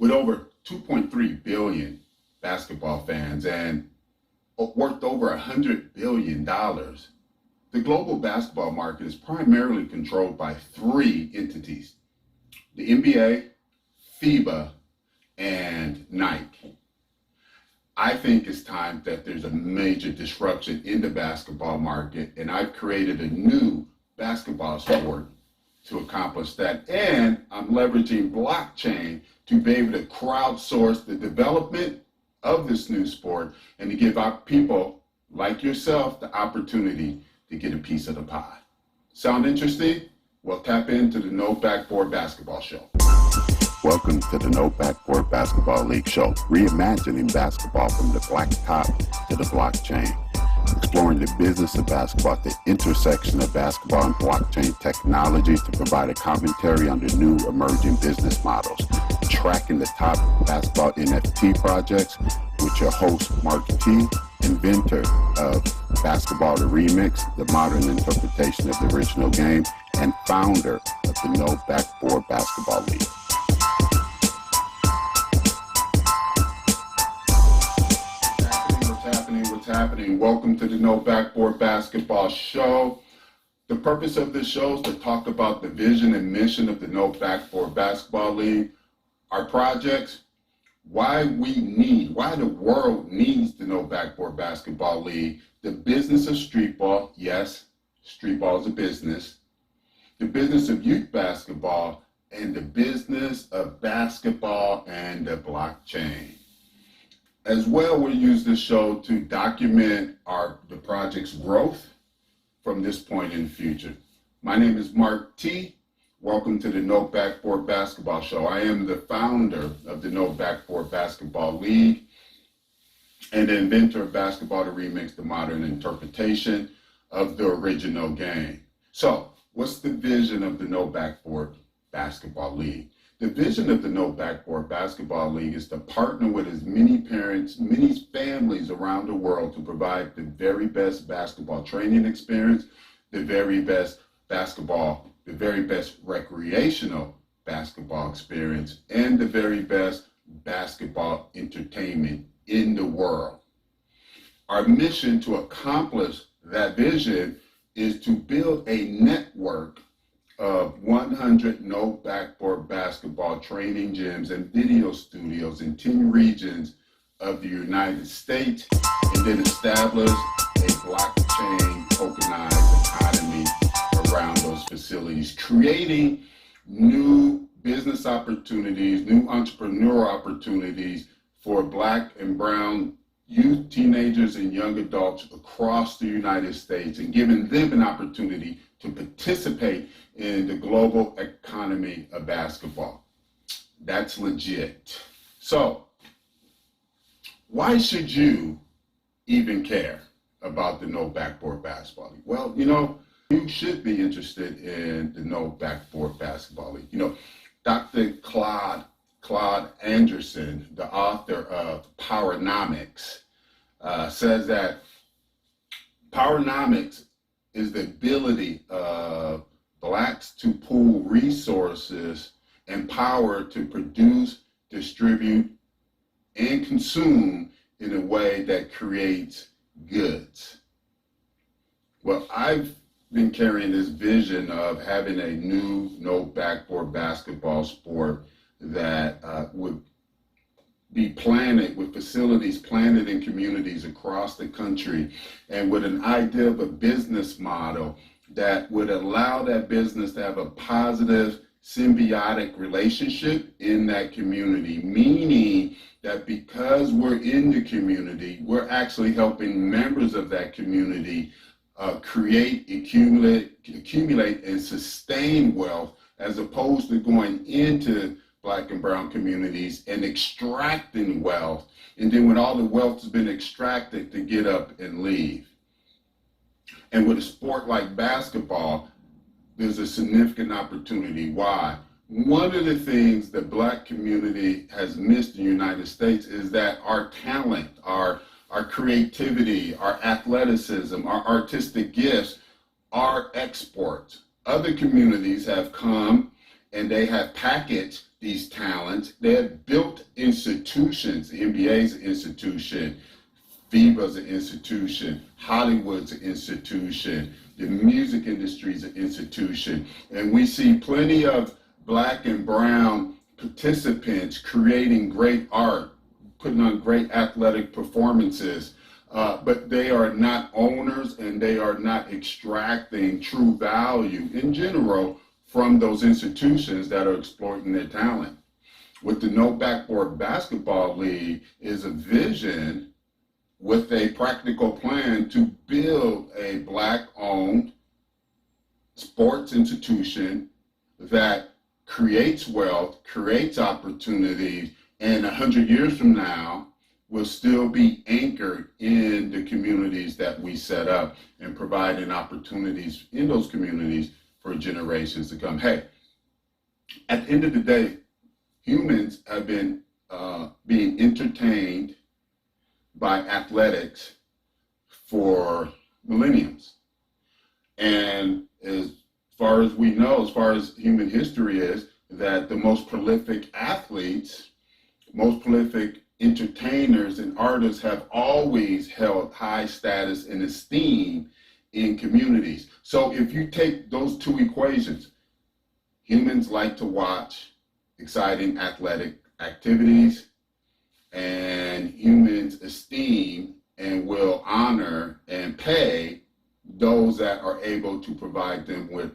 with over 2.3 billion basketball fans and worth over $100 billion. The global basketball market is primarily controlled by three entities: the NBA, FIBA, and Nike. I think it's time that there's a major disruption in the basketball market, and I've created a new basketball sport to accomplish that. And I'm leveraging blockchain to be able to crowdsource the development of this new sport and to give our people like yourself the opportunity to get a piece of the pie. Sound interesting? Well, tap into the No Backboard Basketball Show. Welcome to the No Backboard Basketball League show, reimagining basketball from the blacktop to the blockchain, exploring the business of basketball at the intersection of basketball and blockchain technology to provide a commentary on the new emerging business models, tracking the top basketball NFT projects with your host, Mark T., inventor of Basketball the Remix, the modern interpretation of the original game, and founder of the No Backboard Basketball League. What's happening? Welcome to the No Backboard Basketball Show. The purpose of this show is to talk about the vision and mission of the No Backboard Basketball League, our projects, why the world needs the No Backboard Basketball League, the business of street ball. Yes, street ball is a business. The business of youth basketball, and the business of basketball and the blockchain. As well, we'll use this show to document the project's growth from this point in the future. My name is Mark T. Welcome to the No Backboard Basketball Show. I am the founder of the No Backboard Basketball League and the inventor of Basketball the Remix, the modern interpretation of the original game. So, what's the vision of the No Backboard Basketball League? The vision of the No Backboard Basketball League is to partner with as many parents, many families around the world to provide the very best basketball training experience, the very best recreational basketball experience, and the very best basketball entertainment in the world. Our mission to accomplish that vision is to build a network of 100 no backboard basketball training gyms and video studios in 10 regions of the United States, and then establish a blockchain tokenized economy around those facilities, creating new business opportunities, new entrepreneurial opportunities for Black and brown youth, teenagers, and young adults across the United States, and giving them an opportunity to participate in the global economy of basketball. That's legit. So, why should you even care about the No Backboard Basketball League? Well, you should be interested in the No Backboard Basketball League. Dr. Claude Anderson, the author of Powernomics, says that Powernomics is the ability of Blacks to pool resources and power to produce, distribute, and consume in a way that creates goods. Well, I've been carrying this vision of having a new no backboard basketball sport that would be planted with facilities planted in communities across the country, and with an idea of a business model that would allow that business to have a positive symbiotic relationship in that community, meaning that because we're in the community, we're actually helping members of that community create, accumulate, and sustain wealth, as opposed to going into Black and brown communities and extracting wealth, and then when all the wealth has been extracted, to get up and leave. And with a sport like basketball, there's a significant opportunity. Why? One of the things the Black community has missed in the United States is that our talent, our creativity, our athleticism, our artistic gifts are exports. Other communities have come and they have packaged these talents. They have built institutions. The NBA's an institution, FIBA's an institution, Hollywood's an institution, the music industry's an institution. And we see plenty of Black and brown participants creating great art, putting on great athletic performances, but they are not owners and they are not extracting true value in general from those institutions that are exploiting their talent. With the No Backboard Basketball League is a vision with a practical plan to build a Black-owned sports institution that creates wealth, creates opportunities, and 100 years from now will still be anchored in the communities that we set up and providing opportunities in those communities for generations to come. Hey, at the end of the day, humans have been being entertained by athletics for millenniums. And as far as we know, as far as human history is, that the most prolific athletes, most prolific entertainers and artists have always held high status and esteem in communities. So if you take those two equations, humans like to watch exciting athletic activities, and humans esteem and will honor and pay those that are able to provide them with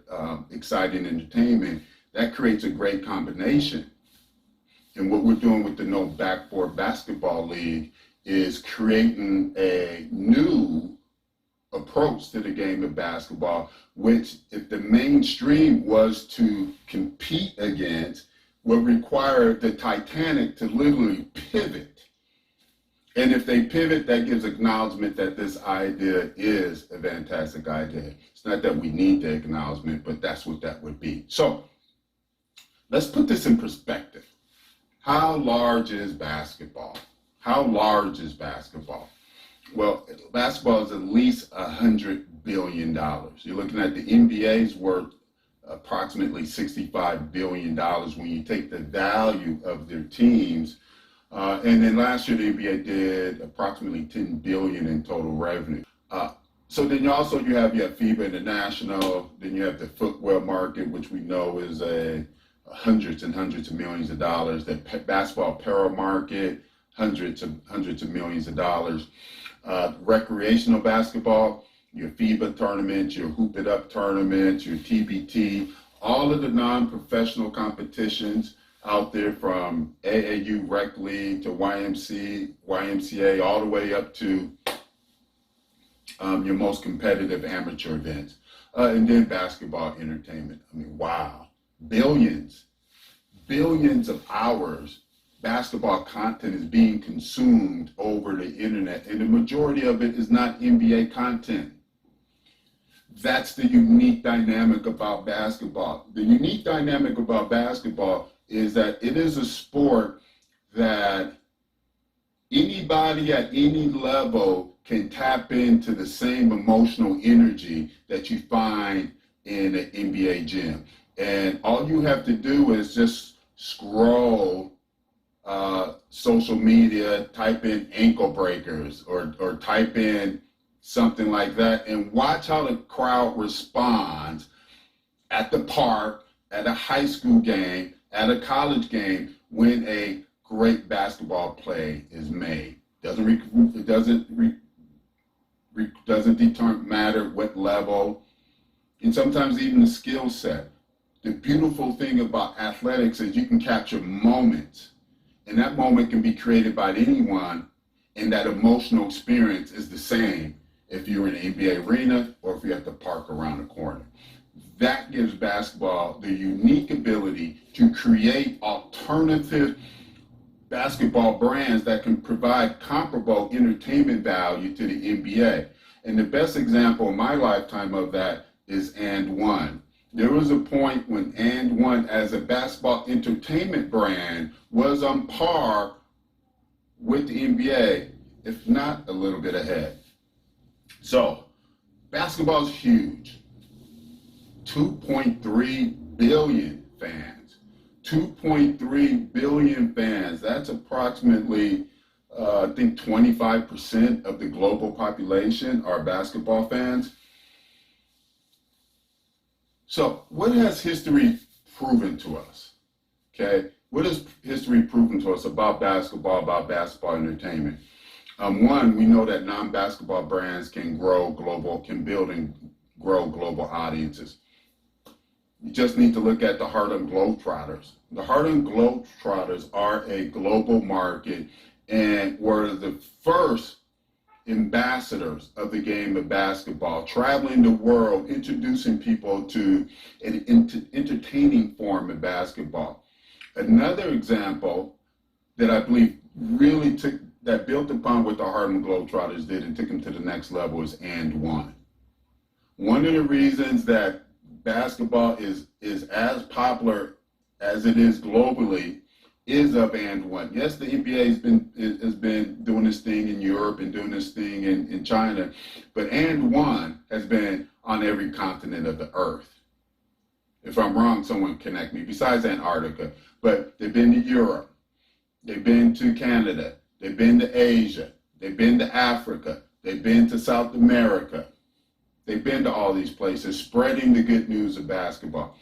exciting entertainment. That creates a great combination. And what we're doing with the No Backboard Basketball League is creating a new approach to the game of basketball, which if the mainstream was to compete against, would require the Titanic to literally pivot. And if they pivot, that gives acknowledgement that this idea is a fantastic idea. It's not that we need the acknowledgement, but that's what that would be. So let's put this in perspective. How large is basketball? How large is basketball? Well, basketball is at least $100 billion. You're looking at the NBA's worth approximately $65 billion when you take the value of their teams. And then last year, the NBA did approximately $10 billion in total revenue. So then you have FIBA International, then you have the footwear market, which we know is hundreds and hundreds of millions of dollars. The basketball apparel market, hundreds of millions of dollars. Recreational basketball, your FIBA tournaments, your Hoop It Up tournaments, your TBT, all of the non-professional competitions out there from AAU Rec League to YMCA, all the way up to your most competitive amateur events. And then basketball entertainment. I mean, wow, billions of hours basketball content is being consumed over the internet, and the majority of it is not NBA content. That's the unique dynamic about basketball. The unique dynamic about basketball is that it is a sport that anybody at any level can tap into the same emotional energy that you find in an NBA gym. And all you have to do is just scroll social media, type in ankle breakers or type in something like that, and watch how the crowd responds at the park, at a high school game, at a college game, when a great basketball play is made. It doesn't matter what level, and sometimes even the skill set. The beautiful thing about athletics is you can capture moments, and that moment can be created by anyone, and that emotional experience is the same if you're in an NBA arena or if you're at the park around the corner. That gives basketball the unique ability to create alternative basketball brands that can provide comparable entertainment value to the NBA. And the best example in my lifetime of that is And One. There was a point when And One as a basketball entertainment brand was on par with the NBA, if not a little bit ahead. So, basketball is huge. 2.3 billion fans. 2.3 billion fans. That's approximately, I think 25% of the global population are basketball fans. So what has history proven to us? Okay, what has history proven to us about basketball entertainment? One, we know that non-basketball brands can build and grow global audiences. You just need to look at the Harlem Globetrotters. The Harlem Globetrotters are a global market and were the first ambassadors of the game of basketball, traveling the world, introducing people to an entertaining form of basketball. Another example that I believe really built upon what the Harlem Globetrotters did and took them to the next level is And One. One of the reasons that basketball is as popular as it is globally is of And One. Yes, the NBA has been doing this thing in Europe and doing this thing in China, but And One has been on every continent of the earth. If I'm wrong, someone connect me, besides Antarctica. But they've been to Europe, they've been to Canada, they've been to Asia, they've been to Africa, they've been to South America. They've been to all these places, spreading the good news of basketball.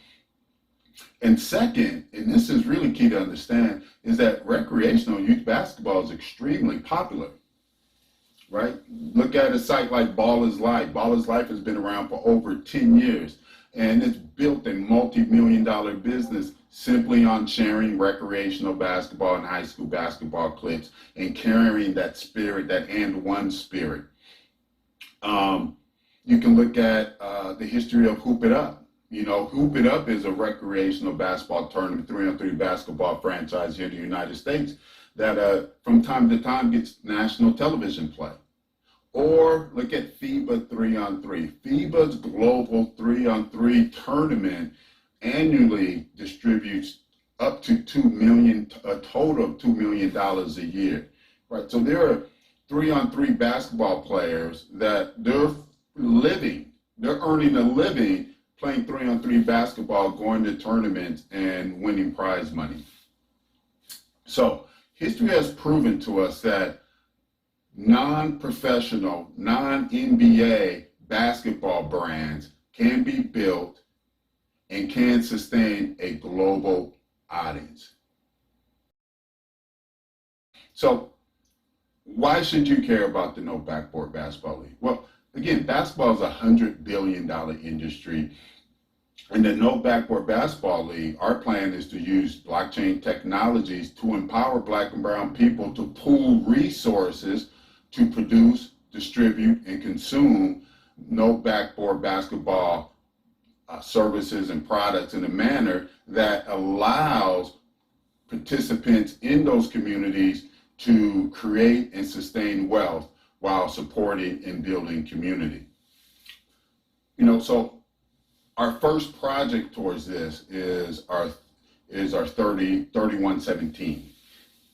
And second, and this is really key to understand, is that recreational youth basketball is extremely popular, right? Look at a site like Ball is Life. Ball is Life has been around for over 10 years, and it's built a multi-million-dollar business simply on sharing recreational basketball and high school basketball clips and carrying that spirit, that And One spirit. You can look at the history of Hoop It Up. You know, Hoop It Up is a recreational basketball tournament, 3-on-3 basketball franchise here in the United States that from time to time gets national television play. Or look at FIBA 3-on-3. FIBA's global 3-on-3 tournament annually distributes up to a total of $2 million a year, right? So there are 3-on-3 basketball players that they're earning a living playing 3-on-3 basketball, going to tournaments and winning prize money. So history has proven to us that non-professional, non-NBA basketball brands can be built and can sustain a global audience. So why should you care about the No Backboard Basketball League? Well, again, basketball is a $100 billion industry. In the No Backboard Basketball League, our plan is to use blockchain technologies to empower Black and brown people to pool resources to produce, distribute, and consume No Backboard Basketball services and products in a manner that allows participants in those communities to create and sustain wealth while supporting and building community. You know, so our first project towards this is our 3117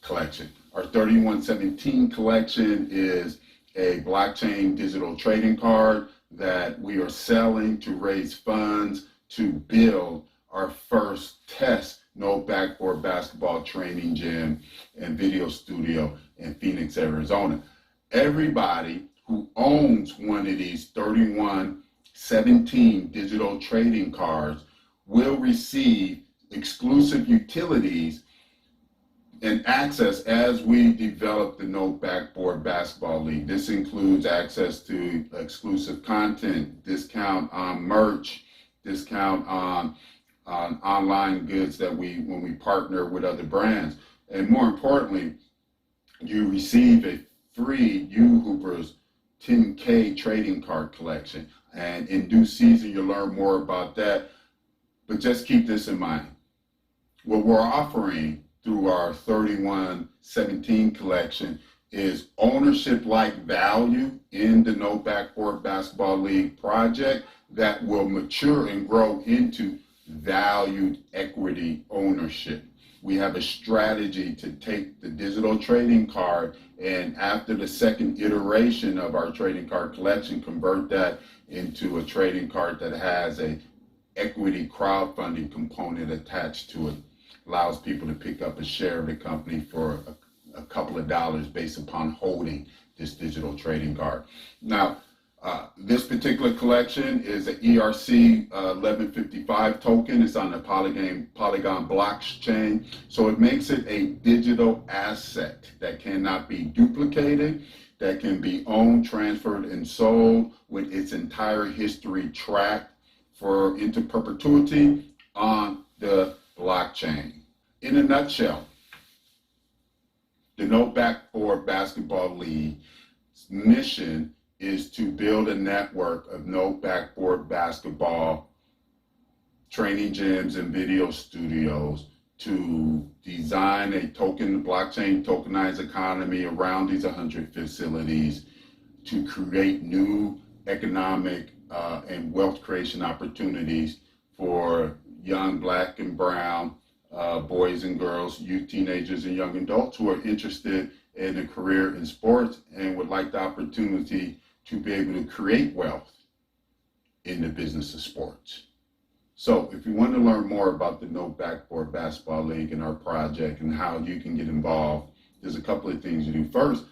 collection. Our 3117 collection is a blockchain digital trading card that we are selling to raise funds to build our first test No Backboard Basketball training gym and video studio in Phoenix, Arizona. Everybody who owns one of these 3117 digital trading cards will receive exclusive utilities and access as we develop the No Backboard Basketball League. This includes access to exclusive content, discount on merch, discount on online goods that when we partner with other brands. And more importantly, you receive a free U Hoopers 10K trading card collection. And in due season, you'll learn more about that. But just keep this in mind. What we're offering through our 3117 collection is ownership-like value in the No Backboard Basketball League project that will mature and grow into valued equity ownership. We have a strategy to take the digital trading card and after the second iteration of our trading card collection, convert that into a trading card that has a equity crowdfunding component attached to it. allows people to pick up a share of the company for a couple of dollars based upon holding this digital trading card. Now, this particular collection is an ERC 1155 token. It's on the Polygon blockchain. So it makes it a digital asset that cannot be duplicated, that can be owned, transferred, and sold with its entire history tracked into perpetuity on the blockchain. In a nutshell, the No Backboard Basketball League's mission is to build a network of no backboard basketball training gyms and video studios to design a blockchain tokenized economy around these 100 facilities to create new economic and wealth creation opportunities for young Black and brown boys and girls, youth, teenagers, and young adults who are interested in a career in sports and would like the opportunity to be able to create wealth in the business of sports. So if you want to learn more about the No Backboard Basketball League and our project and how you can get involved, there's a couple of things you do. First,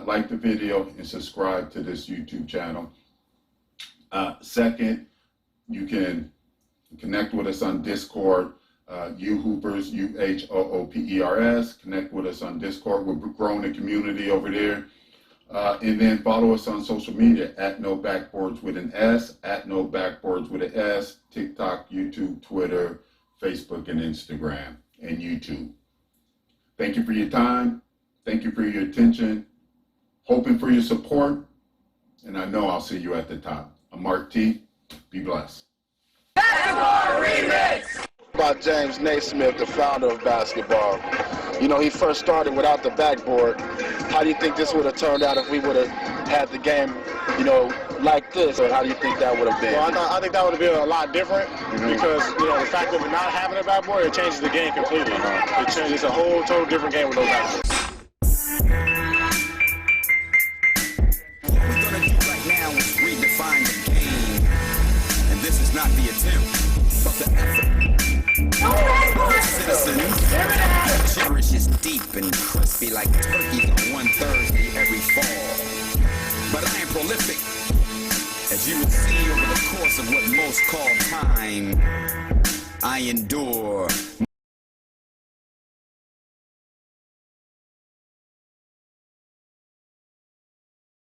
like the video and subscribe to this YouTube channel. Second, you can connect with us on Discord. UHoopers, UHOOPERS. Connect with us on Discord. We're growing the community over there. And then follow us on social media at No Backboards with an S, at No Backboards with an S, TikTok, YouTube, Twitter, Facebook, and Instagram, and YouTube. Thank you for your time. Thank you for your attention. Hoping for your support. And I know I'll see you at the top. I'm Mark T. Be blessed. Basketball Remix! About James Naismith, the founder of basketball. You know, he first started without the backboard. How do you think this would have turned out if we would have had the game, you know, like this? Or how do you think that would have been? Well, I think that would have been a lot different because, you know, the fact of not having a backboard, it changes the game completely. It's a whole total different game with no backboard. What we're gonna do right now is redefine the game. And this is not the attempt, but the effort. Citizens, cherish is deep and crispy like turkeys on one Thursday every fall. But I am prolific, as you will see over the course of what most call time. I endure.